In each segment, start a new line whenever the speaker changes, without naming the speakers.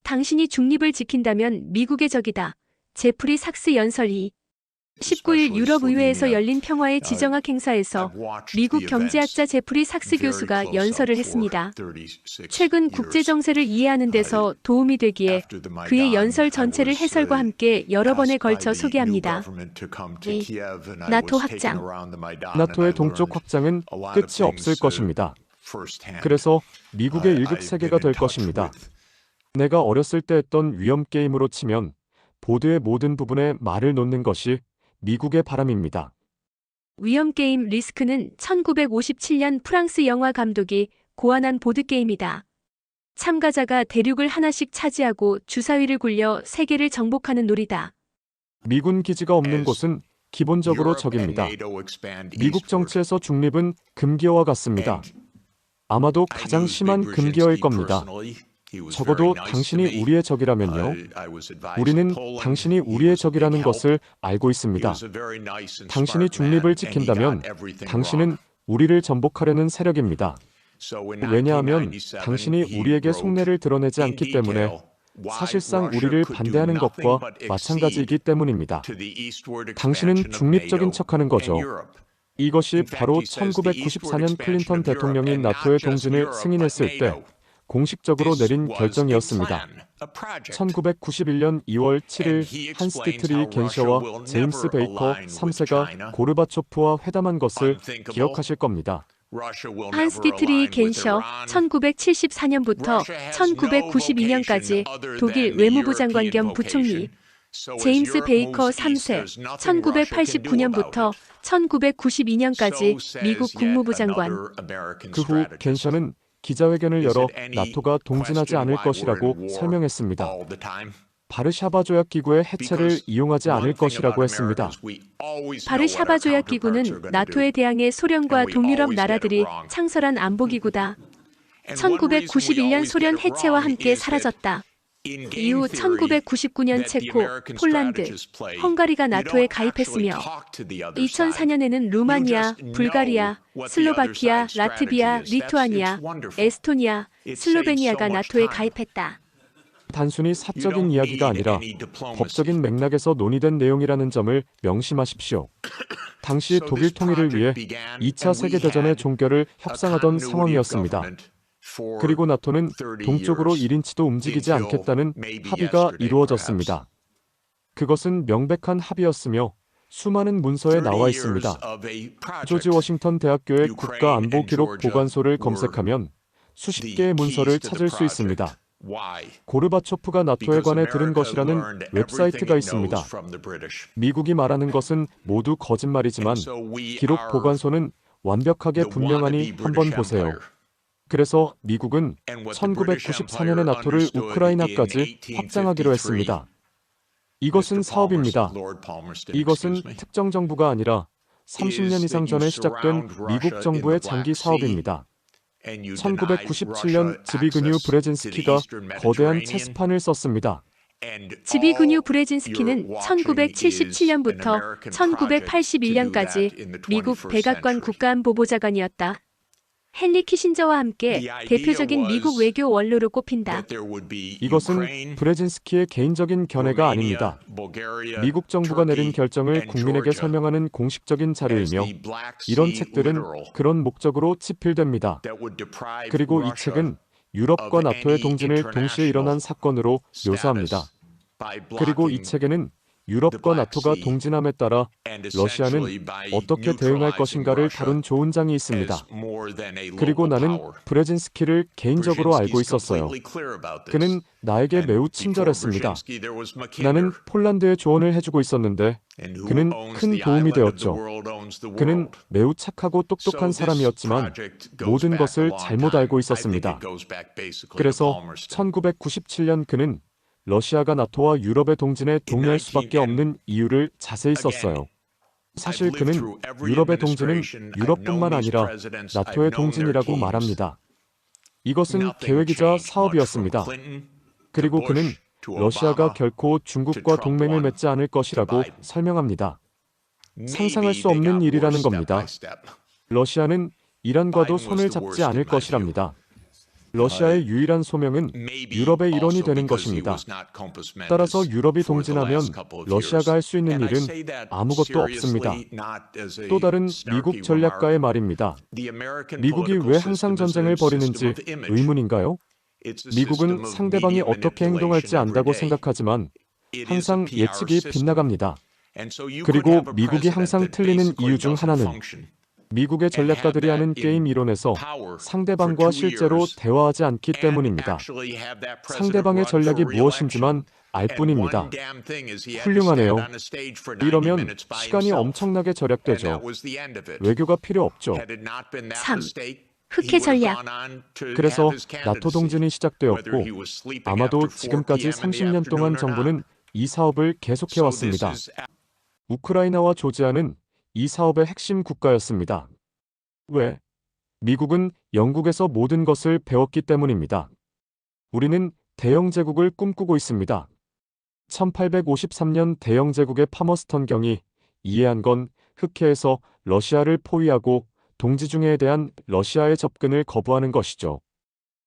당신이 중립을 지킨다면 미국의 적이다. 제프리 삭스 연설 2. 19일 유럽의회에서 열린 평화의 지정학 행사에서 미국 경제학자 제프리 삭스 교수가 연설을 했습니다. 최근 국제정세를 이해하는 데서 도움이 되기에 그의 연설 전체를 해설과 함께 여러 번에 걸쳐 소개합니다. 나토 확장.
나토의 동쪽 확장은 끝이 없을 것입니다. 그래서 미국의 일극 세계가 될 것입니다. 내가 어렸을 때 했던 위험 게임으로 치면 보드의 모든 부분에 말을 놓는 것이 미국의 바람입니다.
위험 게임 리스크는 1957년 프랑스 영화 감독이 고안한 보드게임이다. 참가자가 대륙을 하나씩 차지하고 주사위를 굴려 세계를 정복하는 놀이다.
미군 기지가 없는 곳은 기본적으로 적입니다. 미국 정치에서 중립은 금기어와 같습니다. 아마도 가장 심한 금기어일 겁니다. 적어도 당신이 우리의 적이라면요. 우리는 당신이 우리의 적이라는 것을 알고 있습니다. 당신이 중립을 지킨다면 당신은 우리를 전복하려는 세력입니다. 왜냐하면 당신이 우리에게 속내를 드러내지 않기 때문에 사실상 우리를 반대하는 것과 마찬가지이기 때문입니다. 당신은 중립적인 척하는 거죠. 이것이 바로 1994년 클린턴 대통령이 나토의 동진을 승인했을 때 공식적으로 내린 결정이었습니다. 1991년 2월 7일 한스 디트리히 겐셔와 제임스 베이커 3세가 고르바초프와 회담한 것을 기억하실 겁니다.
한스 디트리히 겐셔 1974년부터 1992년까지 독일 외무부 장관 겸 부총리, 제임스 베이커 3세 1989년부터 1992년까지 미국 국무부 장관.
그 후 겐셔는 기자회견을 열어 나토가 동진하지 않을 것이라고 설명했습니다. 바르샤바 조약 기구의 해체를 이용하지 않을 것이라고 했습니다.
바르샤바 조약 기구는 나토에 대항해 소련과 동유럽 나라들이 창설한 안보기구다. 1991년 소련 해체와 함께 사라졌다. 이후 1999년 체코, 폴란드, 헝가리가 나토에 가입했으며 2004년에는 루마니아, 불가리아, 슬로바키아, 라트비아, 리투아니아, 에스토니아, 슬로베니아가 나토에 가입했다.
단순히 사적인 이야기가 아니라 법적인 맥락에서 논의된 내용이라는 점을 명심하십시오. 당시 독일 통일을 위해 2차 세계대전의 종결을 협상하던 상황이었습니다. 그리고 나토는 동쪽으로 1인치도 움직이지 않겠다는 합의가 이루어졌습니다. 그것은 명백한 합의였으며 수많은 문서에 나와 있습니다. 조지 워싱턴 대학교의 국가안보기록 보관소를 검색하면 수십 개의 문서를 찾을 수 있습니다. 고르바초프가 나토에 관해 들은 것이라는 웹사이트가 있습니다. 미국이 말하는 것은 모두 거짓말이지만 기록 보관소는 완벽하게 분명하니 한번 보세요. 그래서 미국은 1994년에 나토를 우크라이나까지 확장하기로 했습니다. 이것은 사업입니다. 이것은 특정 정부가 아니라 30년 이상 전에 시작된 미국 정부의 장기 사업입니다. 1997년 즈비그뉴 브레진스키가 거대한 체스판을 썼습니다.
즈비그뉴 브레진스키는 1977년부터 1981년까지 미국 백악관 국가안보보좌관이었다. 헨리 키신저와 함께 대표적인 미국 외교 원로로 꼽힌다.
이것은 브레진스키의 개인적인 견해가 아닙니다. 미국 정부가 내린 결정을 국민에게 설명하는 공식적인 자료이며 이런 책들은 그런 목적으로 집필됩니다. 그리고 이 책은 유럽과 나토의 동진을 동시에 일어난 사건으로 묘사합니다. 그리고 이 책에는 유럽과 나토가 동진함에 따라 러시아는 어떻게 대응할 것인가를 다룬 좋은 장이 있습니다. 그리고 나는 브레진스키를 개인적으로 알고 있었어요. 그는 나에게 매우 친절했습니다. 나는 폴란드에 조언을 해주고 있었는데 그는 큰 도움이 되었죠. 그는 매우 착하고 똑똑한 사람이었지만 모든 것을 잘못 알고 있었습니다. 그래서 1997년 그는 러시아가 나토와 유럽의 동진에 동의할 수밖에 없는 이유를 자세히 썼어요. 사실 그는 유럽의 동진은 유럽뿐만 아니라 나토의 동진이라고 말합니다. 이것은 계획이자 사업이었습니다. 그리고 그는 러시아가 결코 중국과 동맹을 맺지 않을 것이라고 설명합니다. 상상할 수 없는 일이라는 겁니다. 러시아는 이란과도 손을 잡지 않을 것이랍니다. 러시아의 유일한 소명은 유럽의 일원이 되는 것입니다. 따라서 유럽이 동진하면 러시아가 할 수 있는 일은 아무것도 없습니다. 또 다른 미국 전략가의 말입니다. 미국이 왜 항상 전쟁을 벌이는지 의문인가요? 미국은 상대방이 어떻게 행동할지 안다고 생각하지만 항상 예측이 빗나갑니다. 그리고 미국이 항상 틀리는 이유 중 하나는 미국의 전략가들이 하는 게임 이론에서 상대방과 실제로 대화하지 않기 때문입니다. 상대방의 전략이 무엇인지만 알 뿐입니다. 훌륭하네요. 이러면 시간이 엄청나게 절약되죠. 외교가 필요 없죠.
3. 흑해 전략.
그래서 나토 동진이 시작되었고 아마도 지금까지 30년 동안 정부는 이 사업을 계속해왔습니다. 우크라이나와 조지아는 이 사업의 핵심 국가였습니다. 왜? 미국은 영국에서 모든 것을 배웠기 때문입니다. 우리는 대영 제국을 꿈꾸고 있습니다. 1853년 대영 제국의 파머스턴 경이 이해한 건 흑해에서 러시아를 포위하고 동지중해에 대한 러시아의 접근을 거부하는 것이죠.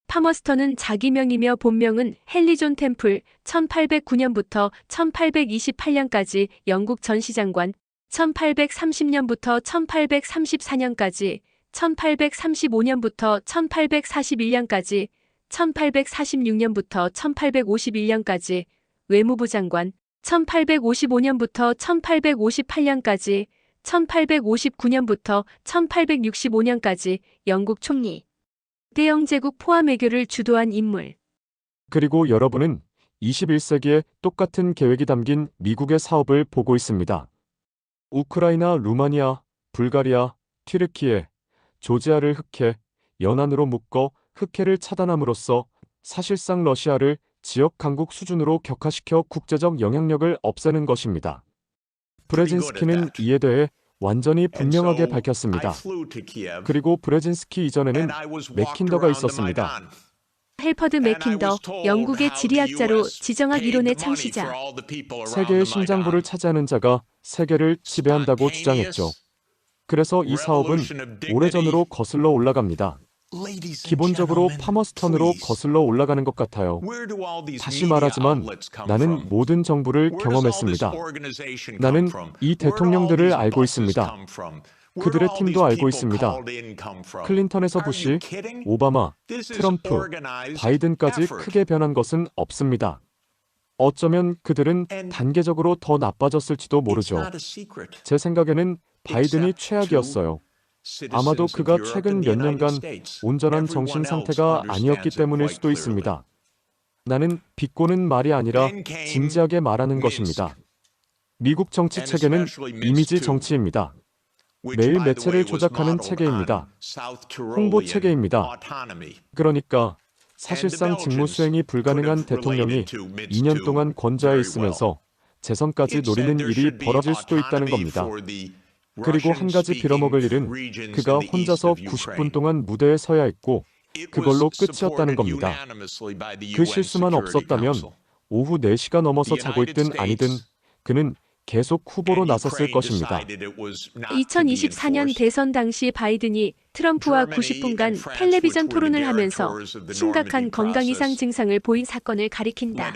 파머스턴은 자기 명이며 본명은 헨리 존 템플, 1809년부터 1828년까지 영국 전시장관, 1830년부터 1834년까지, 1835년부터 1841년까지, 1846년부터 1851년까지, 외무부 장관, 1855년부터 1858년까지, 1859년부터 1865년까지 영국 총리. 대영 제국 포함 외교를 주도한 인물.
그리고 여러분은 21세기에 똑같은 계획이 담긴 미국의 사업을 보고 있습니다. 우크라이나, 루마니아, 불가리아, 튀르키예, 조지아를 흑해, 연안으로 묶어 흑해를 차단함으로써 사실상 러시아를 지역 강국 수준으로 격화시켜 국제적 영향력을 없애는 것입니다. 브레진스키는 이에 대해 완전히 분명하게 밝혔습니다. 그리고 브레진스키 이전에는 맥킨더가 있었습니다.
헬퍼드 맥킨더, 영국의 지리학자로 지정학 이론의 창시자.
세계의 심장부를 차지하는 자가 세계를 지배한다고 주장했죠. 그래서 이 사업은 오래전으로 거슬러 올라갑니다. 기본적으로 파머스턴으로 거슬러 올라가는 것 같아요. 다시 말하지만 나는 모든 정부를 경험했습니다. 나는 이 대통령들을 알고 있습니다. 그들의 팀도 알고 있습니다. 클린턴에서 부시, 오바마, 트럼프, 바이든까지 크게 변한 것은 없습니다. 어쩌면 그들은 단계적으로 더 나빠졌을지도 모르죠. 제 생각에는 바이든이 최악이었어요. 아마도 그가 최근 몇 년간 온전한 정신 상태가 아니었기 때문일 수도 있습니다. 나는 비꼬는 말이 아니라 진지하게 말하는 것입니다. 미국 정치 체계는 이미지 정치입니다. 매일 매체를 조작하는 체계입니다. 홍보 체계입니다. 그러니까 사실상 직무 수행이 불가능한 대통령이 2년 동안 권좌에 있으면서 재선까지 노리는 일이 벌어질 수도 있다는 겁니다. 그리고 한 가지 빌어먹을 일은 그가 혼자서 90분 동안 무대에 서야 했고 그걸로 끝이었다는 겁니다. 그 실수만 없었다면 오후 4시가 넘어서 자고 있든 아니든 그는 계속 후보로 나섰을 것입니다.
2024년 대선 당시 바이든이 트럼프와 90분간 텔레비전 토론을 하면서 심각한 건강 이상 증상을 보인 사건을 가리킨다.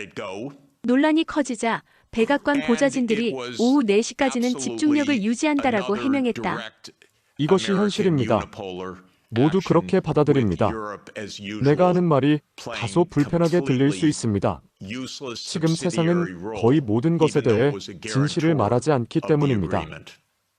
논란이 커지자 백악관 보좌진들이 오후 4시까지는 집중력을 유지한다라고 해명했다.
이것이 현실입니다. 모두 그렇게 받아들입니다. 내가 하는 말이 다소 불편하게 들릴 수 있습니다. 지금 세상은 거의 모든 것에 대해 진실을 말하지 않기 때문입니다.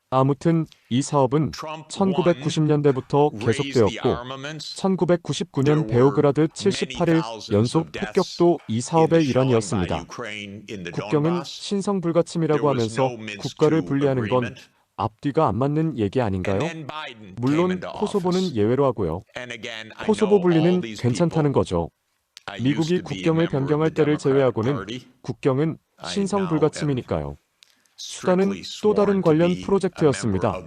아무튼 이 사업은 1990년대부터 계속되었고 1999년 베오그라드 78일 연속 폭격도 이 사업의 일환이었습니다. 국경은 신성불가침이라고 하면서 국가를 분리하는 건 앞뒤가 안 맞는 얘기 아닌가요? 물론 코소보는 예외로 하고요. 코소보 분리는 괜찮다는 거죠. 미국이 국경을 변경할 때를 제외하고는 국경은 신성불가침이니까요. 수단은 또 다른 관련 프로젝트였습니다.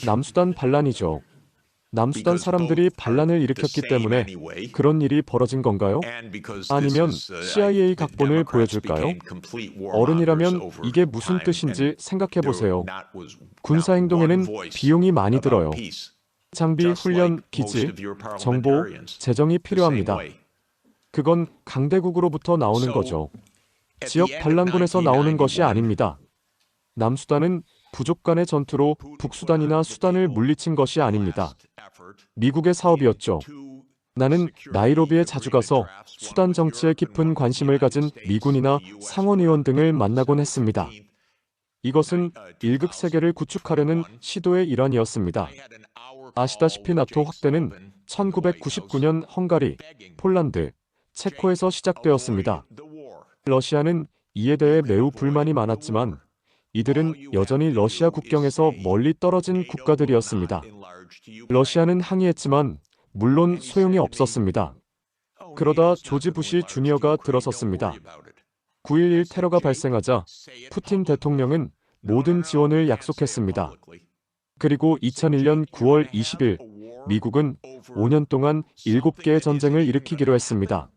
남수단 반란이죠. 남수단 사람들이 반란을 일으켰기 때문에 그런 일이 벌어진 건가요? 아니면 CIA 각본을 보여줄까요? 어른이라면 이게 무슨 뜻인지 생각해보세요. 군사행동에는 비용이 많이 들어요. 장비, 훈련, 기지, 정보, 재정이 필요합니다. 그건 강대국으로부터 나오는 거죠. 지역 반란군에서 나오는 것이 아닙니다. 남수단은 부족 간의 전투로 북수단이나 수단을 물리친 것이 아닙니다. 미국의 사업이었죠. 나는 나이로비에 자주 가서 수단 정치에 깊은 관심을 가진 미군이나 상원의원 등을 만나곤 했습니다. 이것은 일극 세계를 구축하려는 시도의 일환이었습니다. 아시다시피 나토 확대는 1999년 헝가리, 폴란드, 체코에서 시작되었습니다. 러시아는 이에 대해 매우 불만이 많았지만 이들은 여전히 러시아 국경에서 멀리 떨어진 국가들이었습니다. 러시아는 항의했지만 물론 소용이 없었습니다. 그러다 조지 부시 주니어가 들어섰습니다. 9.11 테러가 발생하자 푸틴 대통령은 모든 지원을 약속했습니다. 그리고 2001년 9월 20일 미국은 5년 동안 7개의 전쟁을 일으키기로 했습니다.